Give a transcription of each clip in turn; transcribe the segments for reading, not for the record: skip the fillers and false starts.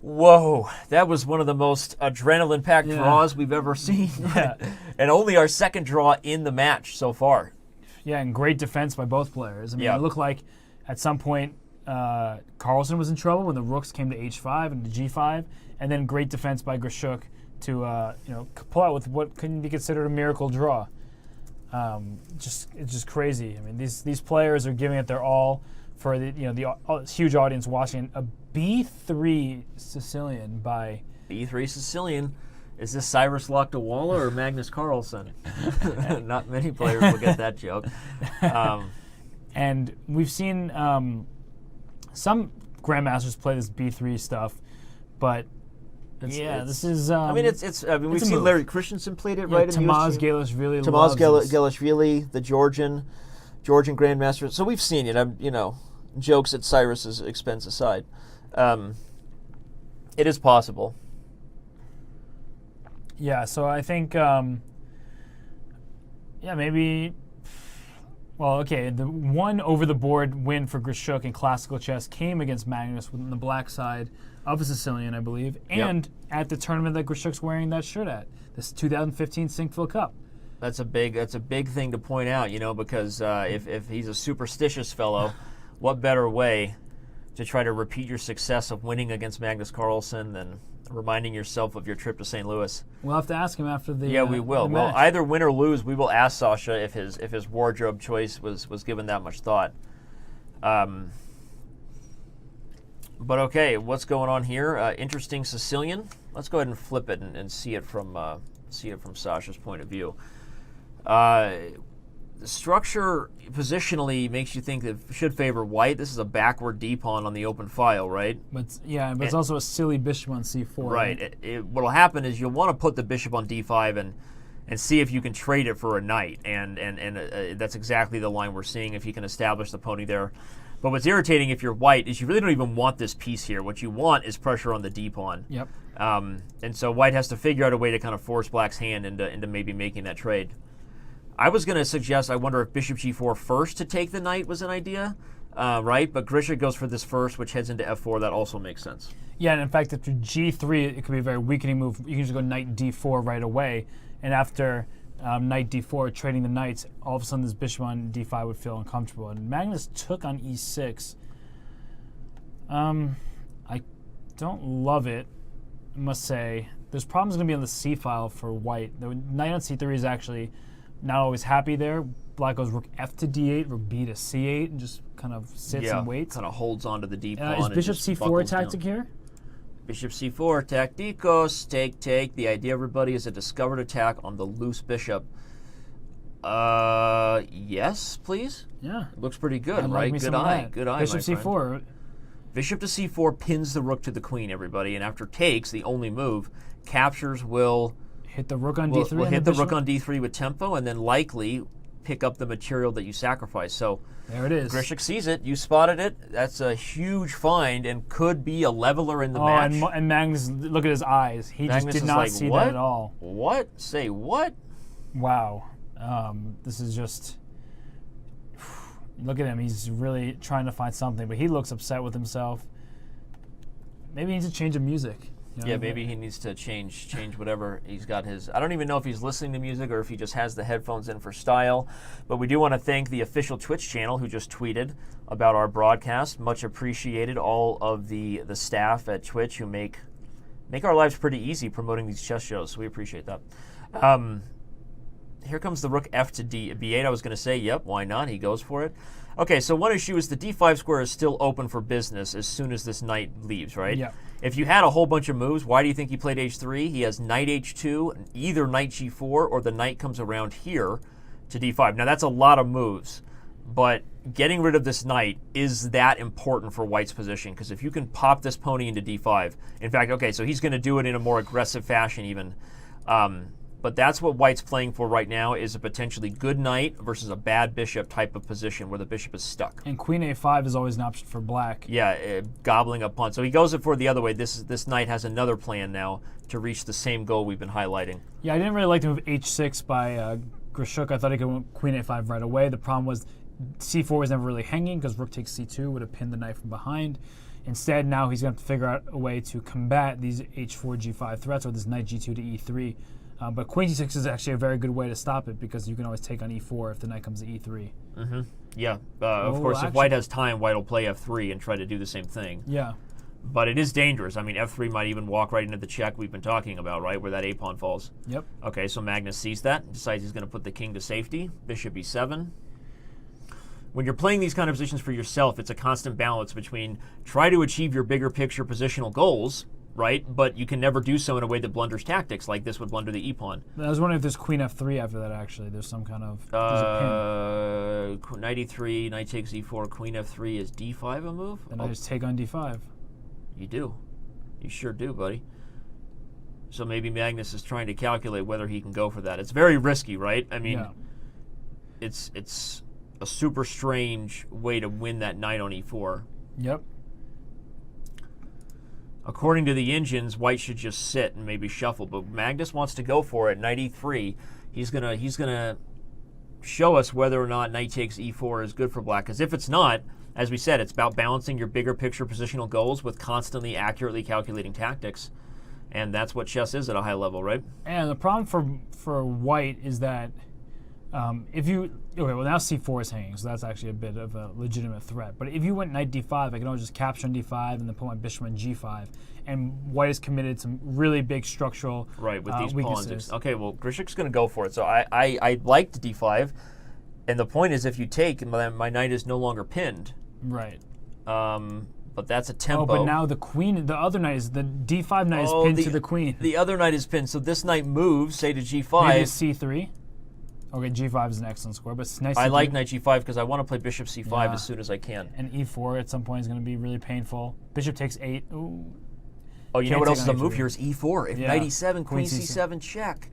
Whoa, that was one of the most adrenaline-packed draws we've ever seen. Yeah. And only our second draw in the match so far. Yeah, and great defense by both players. I mean, Yeah. it looked like at some point Carlsen was in trouble when the rooks came to h5 and to g5, and then great defense by Grischuk to pull out with what couldn't be considered a miracle draw. It's just crazy. I mean, these players are giving it their all for the huge audience watching a B3 Sicilian by B3 Sicilian. Is this Cyrus Lochtawala or Magnus Carlsen? Not many players will get that joke. And we've seen some grandmasters play this B3 stuff, but this is. We've seen Larry Christensen played it, right? Tomáš Gelashvili. Tomáš Gelashvili, the Georgian grandmaster. So we've seen it. Jokes at Cyrus's expense aside, it is possible. Yeah, so I think, maybe. Well, okay, the one over-the-board win for Grischuk in classical chess came against Magnus on the black side of a Sicilian, I believe, and at the tournament that Grischuk's wearing that shirt at, this 2015 Sinkville Cup. That's a big thing to point out, because if he's a superstitious fellow, what better way to try to repeat your success of winning against Magnus Carlsen than reminding yourself of your trip to St. Louis? We'll have to ask him after the we will. Well, either win or lose, we will ask Sasha if his wardrobe choice was given that much thought. But okay, what's going on here? Interesting Sicilian. Let's go ahead and flip it and see it from Sasha's point of view. The structure positionally makes you think that it should favor white. This is a backward d-pawn on the open file, right? But it's also a silly bishop on c4. Right. What will happen is you'll want to put the bishop on d5 and see if you can trade it for a knight, and that's exactly the line we're seeing if you can establish the pony there. But what's irritating if you're white is you really don't even want this piece here. What you want is pressure on the d-pawn. Yep. And so white has to figure out a way to kind of force black's hand into maybe making that trade. I was going to suggest, I wonder if bishop g4 first to take the knight was an idea, right? But Grischuk goes for this first, which heads into f4. That also makes sense. Yeah, and in fact, after g3, it could be a very weakening move. You can just go knight d4 right away, and after knight d4, trading the knights, all of a sudden this bishop on d5 would feel uncomfortable. And Magnus took on e6. I don't love it, I must say. There's problems going to be on the c file for white. The knight on c3 is actually not always happy there. Black goes rook f to d8, rook b to c8, and just kind of sits and waits. Kind of holds onto the d-pawn. Is bishop c4 a tactic here? Bishop c4, tacticos, take. The idea, everybody, is a discovered attack on the loose bishop. Yes, please? Yeah. It looks pretty good, Like right? Good eye, Bishop c4. Bishop to c4 pins the rook to the queen, everybody, and after takes, the only move, captures will hit the rook on d3. We'll hit the rook on d3 with tempo, and then likely pick up the material that you sacrifice. So there it is. Grischuk sees it. You spotted it. That's a huge find and could be a leveler in the match. And Magnus, look at his eyes. He Magnus just did not see that at all. What? Say what? Wow. This is just... Look at him. He's really trying to find something, but he looks upset with himself. Maybe he needs to change the music. Maybe he needs to change whatever he's got his... I don't even know if he's listening to music or if he just has the headphones in for style. But we do want to thank the official Twitch channel who just tweeted about our broadcast. Much appreciated. All of the staff at Twitch who make our lives pretty easy promoting these chess shows. So we appreciate that. Here comes the rook f to b8. I was going to say, yep, why not? He goes for it. Okay, so one issue is the d5 square is still open for business as soon as this knight leaves, right? Yeah. If you had a whole bunch of moves, why do you think he played h3? He has knight h2, either knight g4, or the knight comes around here to d5. Now, that's a lot of moves, but getting rid of this knight is that important for white's position, because if you can pop this pony into d5, in fact, okay, so he's going to do it in a more aggressive fashion even, but that's what white's playing for right now, is a potentially good knight versus a bad bishop type of position where the bishop is stuck. And queen a5 is always an option for black. Yeah, gobbling up pawn. So he goes it for the other way. This knight has another plan now to reach the same goal we've been highlighting. Yeah, I didn't really like the move h6 by Grischuk. I thought he could win queen a5 right away. The problem was c4 was never really hanging because rook takes c2 would have pinned the knight from behind. Instead, now he's going to have to figure out a way to combat these h4, g5 threats, or this knight g2 to e3. But queen c6 is actually a very good way to stop it because you can always take on e4 if the knight comes to e3. Mm-hmm. Yeah. Of course, if white has time, white will play f3 and try to do the same thing. Yeah. But it is dangerous. I mean, f3 might even walk right into the check we've been talking about, right, where that a-pawn falls. Yep. Okay, so Magnus sees that, decides he's going to put the king to safety. Bishop e7. When you're playing these kind of positions for yourself, it's a constant balance between try to achieve your bigger picture positional goals, right, but you can never do so in a way that blunders tactics, like this would blunder the e-pawn. I was wondering if there's queen f3 after that, actually. There's some kind of... there's a pin. Knight e3, knight takes e4, queen f3. Is d5 a move? Then I just take on d5. You do. You sure do, buddy. So maybe Magnus is trying to calculate whether he can go for that. It's very risky, right? I mean, it's a super strange way to win that knight on e4. Yep. According to the engines, white should just sit and maybe shuffle, but Magnus wants to go for it. Knight e3. He's gonna show us whether or not knight takes e4 is good for black. Because if it's not, as we said, it's about balancing your bigger picture positional goals with constantly accurately calculating tactics. And that's what chess is at a high level, right? And the problem for white is that if you... Okay, well now c4 is hanging, so that's actually a bit of a legitimate threat. But if you went knight d5, I can always just capture on d5 and then put my bishop on g5. And white is committed some really big structural right, with these weaknesses. pawns. Okay, well, Grischuk's going to go for it. So I liked d5. And the point is, if you take, my knight is no longer pinned. Right. But that's a tempo. Oh, but now the queen, the other knight is, the d5 knight is pinned to the queen. The other knight is pinned. So this knight moves, say, to g5. Maybe it's c3. Okay, g5 is an excellent score, but it's nice. I like knight g5 because I want to play bishop c5 as soon as I can. And e4 at some point is going to be really painful. Bishop takes 8. Ooh. Oh, you know what else is a move here is e4. If knight e7, queen c7, check.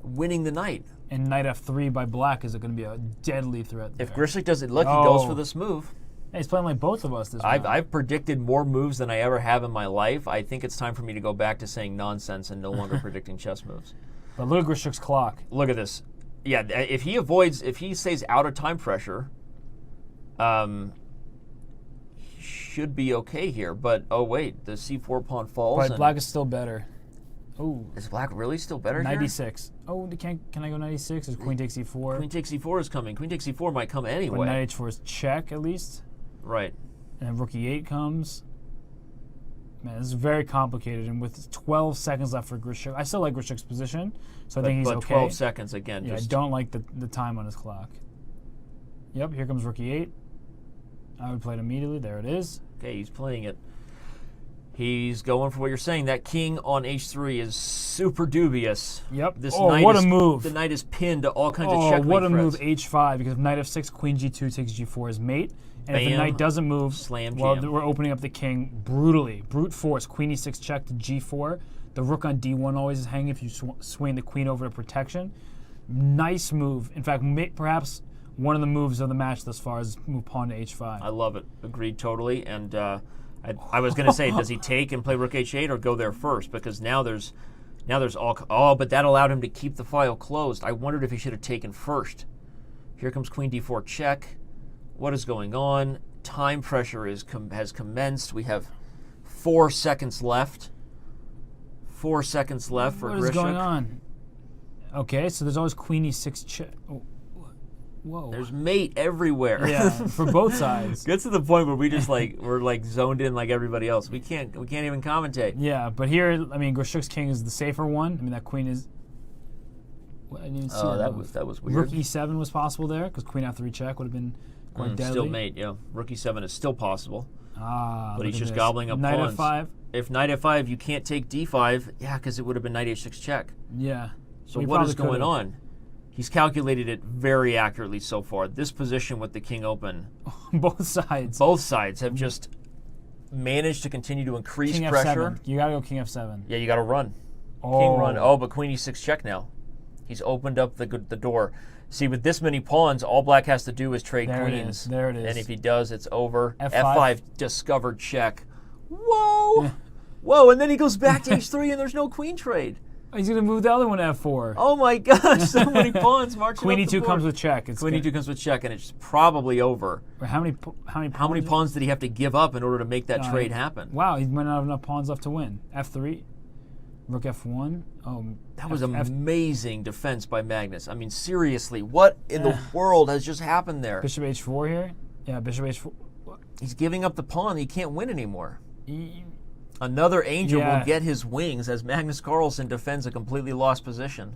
Winning the knight. And knight f3 by black is going to be a deadly threat there. If Grischuk doesn't look, he goes for this move. Hey, he's playing like both of us this round. I've predicted more moves than I ever have in my life. I think it's time for me to go back to saying nonsense and no longer predicting chess moves. But look at Grischuk's clock. Look at this. Yeah, if he stays out of time pressure, he should be okay here. But, oh wait, the c4 pawn falls. But black is still better. Oh, is black really still better 96. Here? Oh, can I go 96? Is queen takes e4? Queen takes e4 is coming. Queen takes e4 might come anyway. But knight h4 is check, at least. Right. And then rook e8 comes. Man, this is very complicated, and with 12 seconds left for Grischuk, I still like Grischuk's position, so I think he's okay. 12 seconds again. Yeah, I don't like the time on his clock. Yep, here comes rook e8. I would play it immediately. There it is. Okay, he's playing it. He's going for what you're saying. That king on h3 is super dubious. Yep. This knight what a move. The knight is pinned to all kinds of checkmate what a threats. move, h5, because if knight f6, queen g2 takes g4 is mate. And if the knight doesn't move, slam well, jam. we're opening up the king brutally. Brute force, queen e6 check to g4. The rook on d1 always is hanging if you swing the queen over to protection. Nice move. In fact, perhaps one of the moves of the match thus far is move pawn to h5. I love it. Agreed totally. And I was going to say, does he take and play rook h8 or go there first? Because now there's all... Oh, but that allowed him to keep the file closed. I wondered if he should have taken first. Here comes queen d4 check. What is going on? Time pressure has commenced. We have 4 seconds left. 4 seconds left for Grischuk. What is going on? Okay, so there's always queen e6 check. Oh, whoa. There's mate everywhere. Yeah, for both sides. Gets to the point where we just we're zoned in like everybody else. We can't even commentate. Yeah, but here, I mean, Grischuk's king is the safer one. I mean, that queen is... I didn't even see that was weird. Rook e7 was possible there because queen f3 check would have been quite deadly. Still mate, yeah. Rook e7 is still possible. But he's just gobbling up knight pawns. f5. If knight f5, you can't take d5. Yeah, because it would have been knight h6 check. Yeah. So what is going on? He's calculated it very accurately so far. This position with the king open. Both sides. Both sides have just managed to continue to increase king pressure. F7. You got to go king f7. Yeah, you got to run. Oh. King run. Oh, but queen e6 check now. He's opened up the door. See, with this many pawns, all black has to do is trade queens. There it is. And if he does, it's over. F5. Discovered check. Whoa! Whoa, and then he goes back to h3 and there's no queen trade. He's going to move the other one to f4. Oh my gosh, so many pawns marching Queen up the e2 board. comes with check. Queen e2 comes with check, and it's probably over. How many pawns did he have to give up in order to make that trade happen? Wow, he might not have enough pawns left to win. f3, rook f1. Oh, that was amazing defense by Magnus. I mean, seriously, what in the world has just happened there? Bishop h4 here. Yeah, bishop h4. He's giving up the pawn. He can't win anymore. Another angel will get his wings as Magnus Carlsen defends a completely lost position.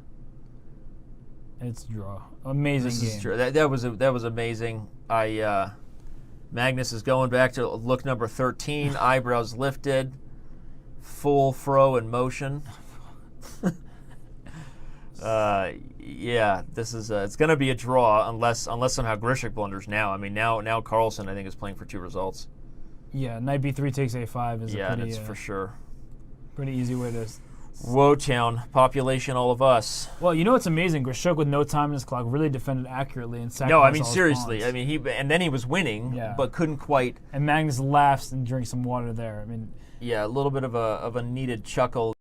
It's a draw. Amazing This game. is true. That was amazing. Magnus is going back to look number 13. Eyebrows lifted, full fro in motion. Yeah, this is it's going to be a draw unless somehow Grischuk blunders now. I mean, now Carlsen I think is playing for 2 results. Yeah, knight b3 takes a5 is a pretty, that's for sure. Pretty easy way to. Woetown, population, all of us. Well, you know what's amazing? Grischuk with no time in his clock really defended accurately and sacrificed No, I mean all his seriously. pawns. I mean and then he was winning, but couldn't quite. And Magnus laughs and drinks some water there. I mean, yeah, a little bit of a needed chuckle.